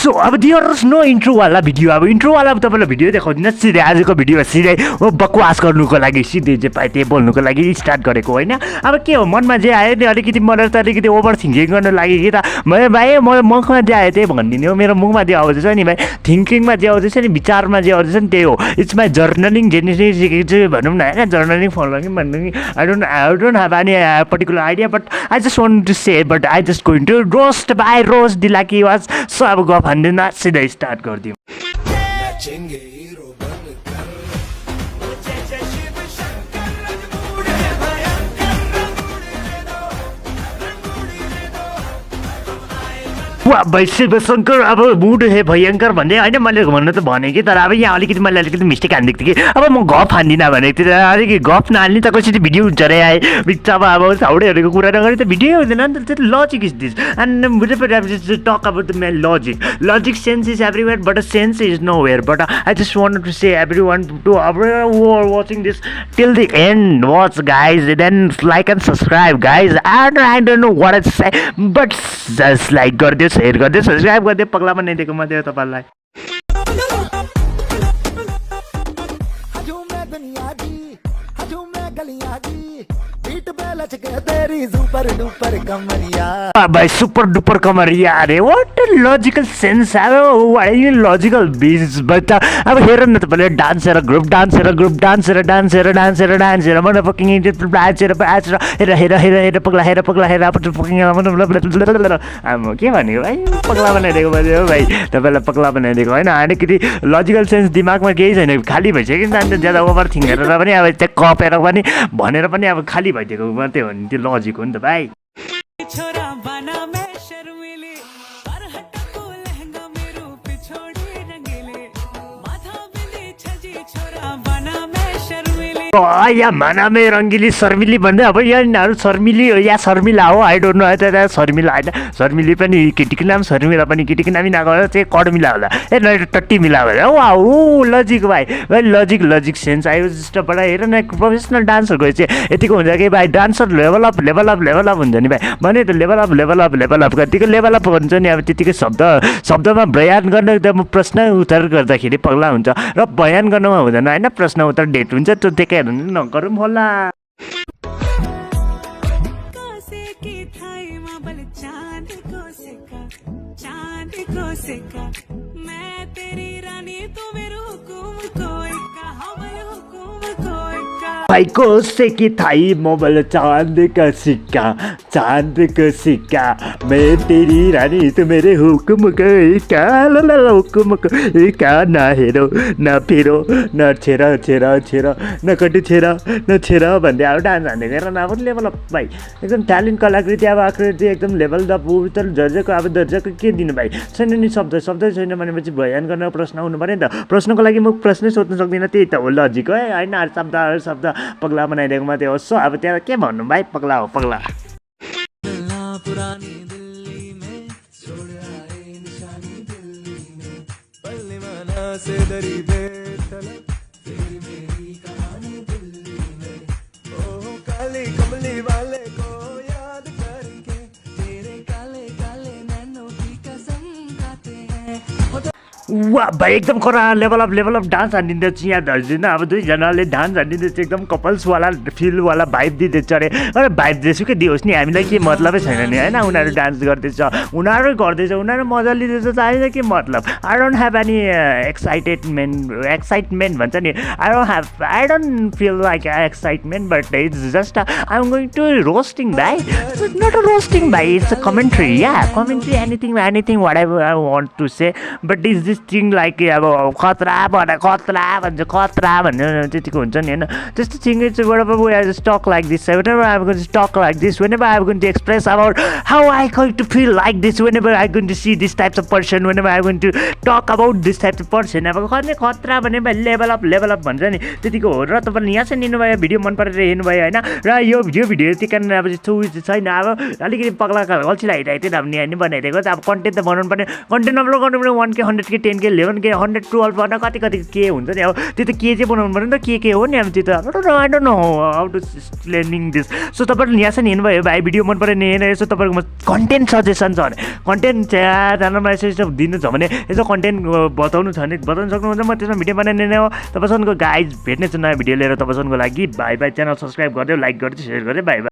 so अब theirs no इन्ट्रोवाला video अब इन्ट्रोवाला तपाईँलाई भिडियो देखाउँदिनँ सिधै आजको भिडियोमा सिधै बकवास गर्नुको लागि सिधै जे पाए त्यही बोल्नुको लागि स्टार्ट गरेको होइन अब के हो मनमा जे आयो नि अलिकति मलाई त अलिकति ओभर थिङ्किङ गर्नु लागि कि त भाइ म मुखमा जे आयो त्यही भनिदिने हो मेरो मुखमा जे आउँदैछ नि भाइ थिङ्किङमा जे आउँदैछ नि विचारमा जे आउँदैछ नि त्यही हो इट्स माई जर्नलिङ जेनेसिस चाहिँ भनौँ न होइन जर्नलिङ फलोइङ भन्नु नि I don't have any particular idea but I just want to say but I just going to roast by roast दिलाकी वाज सो अब गफ हान्दिनँ सिधै स्टार्ट गरिदिउँ वा भाइ शिवशङ्कर अब मुड हे भयङ्कर भन्दै होइन मैले भन्नु त भने कि तर अब यहाँ अलिकति मैले अलिकति मिस्टेक हानिदिएको थिएँ कि अब म गफ हान्दिनँ भनेको थिएँ अलिकति गफ नहाल्ने त कसरी भिडियो हुन्छ अरे आए बिच अब हाउडेहरूको कुरा नगरी त भिडियो हुँदैन नि त logic is this and talk about the main logic sense is everywhere but sense is nowhere but I just want to say everyone to watching this till the end watch guys then like and subscribe guys I don't know what is say but just like गरिदियो share गरिदियो subscribe गरिदियो पगला बनाइदिएको मात्रै हो तपाईँलाई भाइ super duper कमरिया अरे वाट लजिकल सेन्स अब लजिकल बिज बट अब हेर न तपाईँले डान्सेर ग्रुप डान्सेर मन फकिङ डान्सेर हेर हेर हेर हेर पगला हेर अब के भनेको भाइ पगला बनाइदिएको हो भाइ तपाईँलाई पगला बनाइदिएको होइन अलिकति लजिकल सेन्स दिमागमा केही छैन खाली भइसक्यो नि त ज्यादा ओभर थिङ्क गरेर पनि अब त्यहाँ कपेर पनि भनेर पनि अब खाली भइदिएको मात्रै हो नि त्यो लजिक हो नि त भाइ या मानामे रङ्गिली शर्मिली भन्दै अब यहाँहरू शर्मिली या शर्मिला हो आई डोन्ट नो त्यहाँ शर्मिला होइन शर्मिली पनि केटीको नाम शर्मिला पनि केटीको नाम नगएर चाहिँ कडमिला होला ए टट्टी मिला होला वा ऊ लजिक भाइ लजिक सेन्स आयो जस्तोबाट हेर न प्रोफेसनल डान्सरको चाहिँ यतिको हुन्छ कि भाइ डान्सर लेभल अप हुन्छ नि भाइ भने त लेभल अप कतिको लेभल अप हुन्छ नि अब त्यतिकै शब्दमा बयान गर्न एकदम प्रश्न उत्तर गर्दाखेरि पगला हुन्छ र बयान गर्नमा हुँदैन होइन प्रश्न उत्तर डेट हुन्छ त्यो त्यही नगरौँ होला भाइको से की थाई मोबाइल चांद का सिक्का मैं तेरी रानी तो मेरे हुक्म का ना हेरो ना फिरो न छेरा न कटु छेरा भन्दै अब डान्स हान्दै हेर न अब लेभल अप भाइ एकदम ट्यालेन्ट कलाकृति अब आकृति एकदम लेभल अप तर दर्जाको अब दर्जाको के दिनु भाइ छैन नि शब्द छैन भनेपछि बयान गर्न प्रश्न हुनु पऱ्यो नि त प्रश्नको लागि म प्रश्नै सोध्न सक्दिनँ त्यही त हो लजिक है होइन शब्द पगला बनाइदिएको मात्रै हो सो अब त्यहाँ के भन्नु भाइ पगला हो पगला वा भाइ एकदम करा लेभल अफ डान्स हानिदिँदैछ यहाँ धर्जिन अब दुईजनाले डान्स हानिदिँदैछ एकदम कपल्सवाला फिलवाला भाइब दिँदैछ अरे भाइब जेसुकै दियोस् नि हामीलाई के मतलबै छैन नि होइन उनीहरू डान्स गर्दैछ उनीहरू मजा लिँदैछ चाहिन्छ के मतलब I don't have any excitement भन्छ नि I don't feel like excitement but it's just I am going to roasting भाइ इट्स नट अ रोस्टिङ भाइ it's a commentary anything what I want to say but is this thing like अब खतरा भन्छ त्यतिको हुन्छ नि होइन त्यस्तो thing it's I talk like this whenever I'm going to talk like this, whenever I'm going to express about how I going to feel like this, whenever I'm going to see this types of person, whenever I'm going to talk about this types of person, अब कति खतरा भने level up भन्छ नि त्यतिको हो र तपाईँले यहाँ चाहिँ लिनुभयो भिडियो मन परेर हेर्नुभयो होइन र यो भिडियो त्यही कारण अब त्यस्तो छैन अब अलिकति पगला अल्छी लागिरहेको थियो अब नि बनाइदिएको अब कन्टेन्ट त बनाउनु पर्ने कन्टेन्ट अपलोड गर्नु पर्ने 1K 100K 10K 11K 112 गर्न कति के हुन्छ नि अब त्यो त के चाहिँ बनाउनु पर्यो नि त के हो नि अब त्यो त I don't know how to explaining this so तपाईँहरूले यहाँसम्म हेर्नुभयो भाइ भिडियो मन पऱ्यो नि हेर्नु यसो तपाईँकोमा कन्टेन्ट सजेसन छ भने कन्टेन्ट च्यानलमा यसो दिनु छ भने यसो कन्टेन्ट बताउनु छ भने बताउनु सक्नुहुन्छ म त्यसमा भिडियो बनाइने नै हो तपाईँसँगको गाइज भेट्ने छु नयाँ भिडियो लिएर तपाईँसँगको लागि बाई च्यानल सब्सक्राइब गरिदियो लाइक गरिदियो सेयर गरिदियो बाई